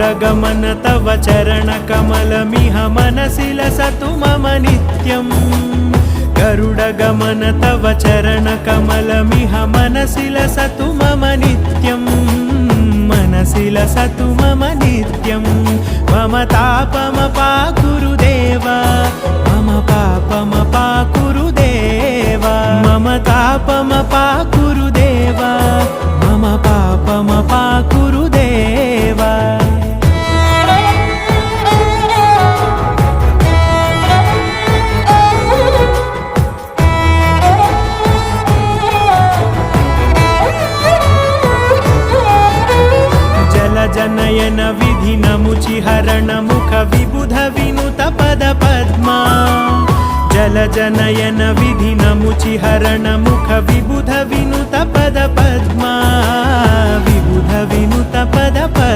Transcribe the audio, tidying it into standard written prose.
गरुडगमन तव चरणकमलमिह मनसि लसतु मम नित्यम् गरुडगमन तव चरणकमलमिह मनसि लसतु मम नित्यम् मनसि लसतु मम नित्यं मम तापमपाकुरु देवा मम पापमपाकुरु देवा मम तापमपाकुरु देवा मम पापमपाकुरु देवा जनयन विधिन मुचिहरण मुख विबुध विनुत पद पद्मा जल जनयन विधिन मुचिहरण मुख विबुध विनुत पद पद्मा विबुध विनुत पद पद्मा।